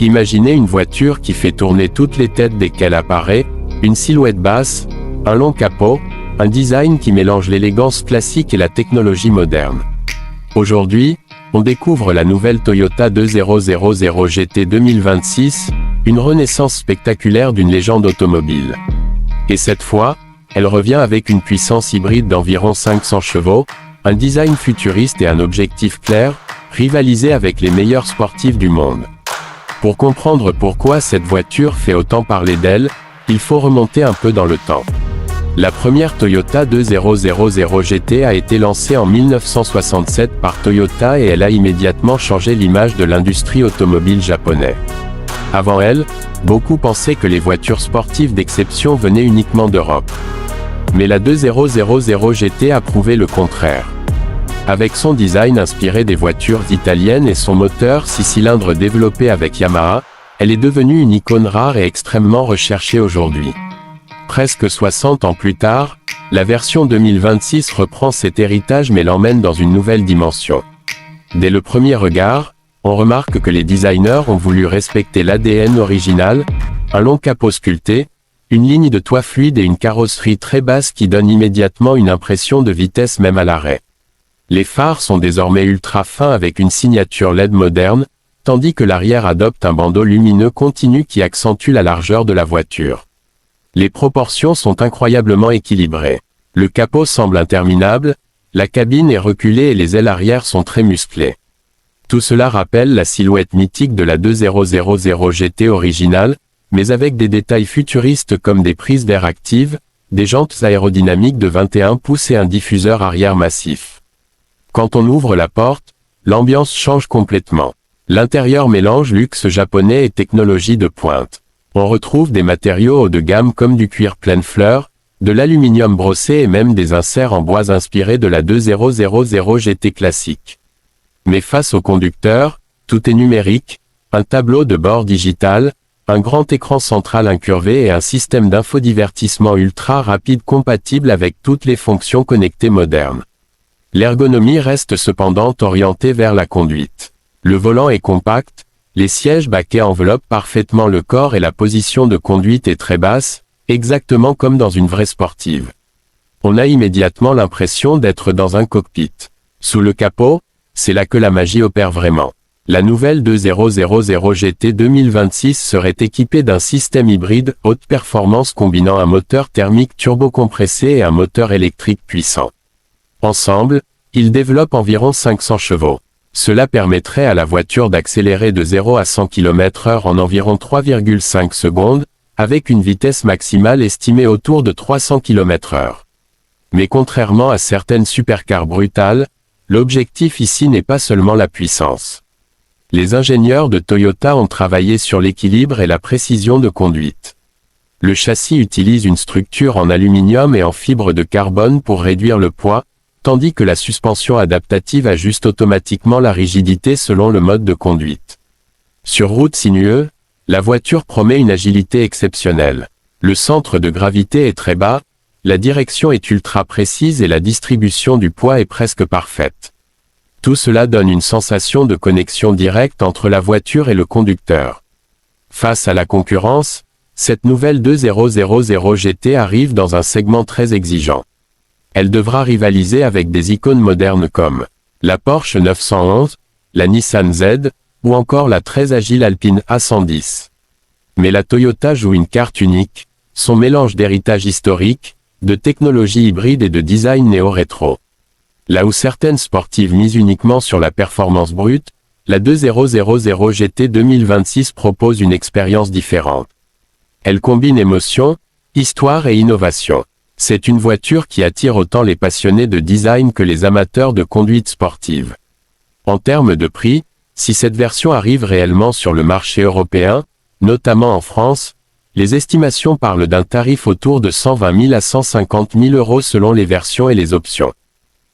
Imaginez une voiture qui fait tourner toutes les têtes dès qu'elle apparaît, une silhouette basse, un long capot, un design qui mélange l'élégance classique et la technologie moderne. Aujourd'hui, on découvre la nouvelle Toyota 2000 GT 2026, une renaissance spectaculaire d'une légende automobile. Et cette fois, elle revient avec une puissance hybride d'environ 500 chevaux, un design futuriste et un objectif clair, rivaliser avec les meilleurs sportifs du monde. Pour comprendre pourquoi cette voiture fait autant parler d'elle, il faut remonter un peu dans le temps. La première Toyota 2000 GT a été lancée en 1967 par Toyota et elle a immédiatement changé l'image de l'industrie automobile japonaise. Avant elle, beaucoup pensaient que les voitures sportives d'exception venaient uniquement d'Europe. Mais la 2000 GT a prouvé le contraire. Avec son design inspiré des voitures italiennes et son moteur 6 cylindres développé avec Yamaha, elle est devenue une icône rare et extrêmement recherchée aujourd'hui. Presque 60 ans plus tard, la version 2026 reprend cet héritage mais l'emmène dans une nouvelle dimension. Dès le premier regard, on remarque que les designers ont voulu respecter l'ADN original, un long capot sculpté, une ligne de toit fluide et une carrosserie très basse qui donne immédiatement une impression de vitesse même à l'arrêt. Les phares sont désormais ultra fins avec une signature LED moderne, tandis que l'arrière adopte un bandeau lumineux continu qui accentue la largeur de la voiture. Les proportions sont incroyablement équilibrées. Le capot semble interminable, la cabine est reculée et les ailes arrière sont très musclées. Tout cela rappelle la silhouette mythique de la 2000 GT originale, mais avec des détails futuristes comme des prises d'air actives, des jantes aérodynamiques de 21 pouces et un diffuseur arrière massif. Quand on ouvre la porte, l'ambiance change complètement. L'intérieur mélange luxe japonais et technologie de pointe. On retrouve des matériaux haut de gamme comme du cuir pleine fleur, de l'aluminium brossé et même des inserts en bois inspirés de la 2000 GT classique. Mais face au conducteur, tout est numérique, un tableau de bord digital, un grand écran central incurvé et un système d'infodivertissement ultra rapide compatible avec toutes les fonctions connectées modernes. L'ergonomie reste cependant orientée vers la conduite. Le volant est compact, les sièges baquets enveloppent parfaitement le corps et la position de conduite est très basse, exactement comme dans une vraie sportive. On a immédiatement l'impression d'être dans un cockpit. Sous le capot, c'est là que la magie opère vraiment. La nouvelle 2000 GT 2026 serait équipée d'un système hybride haute performance combinant un moteur thermique turbocompressé et un moteur électrique puissant. Ensemble, ils développent environ 500 chevaux. Cela permettrait à la voiture d'accélérer de 0 à 100 km/h en environ 3,5 secondes, avec une vitesse maximale estimée autour de 300 km/h. Mais contrairement à certaines supercars brutales, l'objectif ici n'est pas seulement la puissance. Les ingénieurs de Toyota ont travaillé sur l'équilibre et la précision de conduite. Le châssis utilise une structure en aluminium et en fibre de carbone pour réduire le poids, tandis que la suspension adaptative ajuste automatiquement la rigidité selon le mode de conduite. Sur route sinueuse, la voiture promet une agilité exceptionnelle. Le centre de gravité est très bas, la direction est ultra précise et la distribution du poids est presque parfaite. Tout cela donne une sensation de connexion directe entre la voiture et le conducteur. Face à la concurrence, cette nouvelle 2000 GT arrive dans un segment très exigeant. Elle devra rivaliser avec des icônes modernes comme la Porsche 911, la Nissan Z, ou encore la très agile Alpine A110. Mais la Toyota joue une carte unique, son mélange d'héritage historique, de technologie hybride et de design néo-rétro. Là où certaines sportives misent uniquement sur la performance brute, la 2000 GT 2026 propose une expérience différente. Elle combine émotion, histoire et innovation. C'est une voiture qui attire autant les passionnés de design que les amateurs de conduite sportive. En termes de prix, si cette version arrive réellement sur le marché européen, notamment en France, les estimations parlent d'un tarif autour de 120 000 à 150 000 euros selon les versions et les options.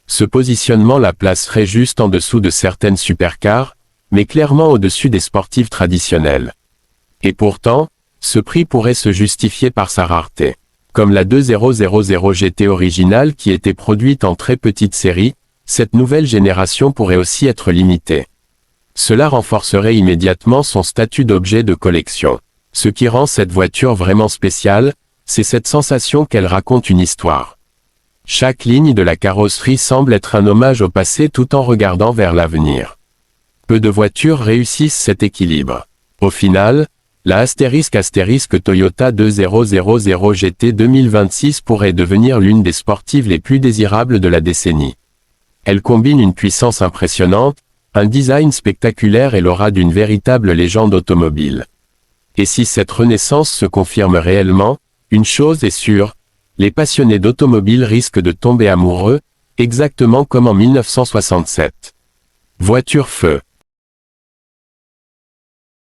Ce positionnement la placerait juste en dessous de certaines supercars, mais clairement au-dessus des sportives traditionnelles. Et pourtant, ce prix pourrait se justifier par sa rareté. Comme la 2000 GT originale qui était produite en très petite série, cette nouvelle génération pourrait aussi être limitée. Cela renforcerait immédiatement son statut d'objet de collection. Ce qui rend cette voiture vraiment spéciale, c'est cette sensation qu'elle raconte une histoire. Chaque ligne de la carrosserie semble être un hommage au passé tout en regardant vers l'avenir. Peu de voitures réussissent cet équilibre. Au final, la ** Toyota 2000 GT 2026 pourrait devenir l'une des sportives les plus désirables de la décennie. Elle combine une puissance impressionnante, un design spectaculaire et l'aura d'une véritable légende automobile. Et si cette renaissance se confirme réellement, une chose est sûre, les passionnés d'automobile risquent de tomber amoureux, exactement comme en 1967. Voiture feu.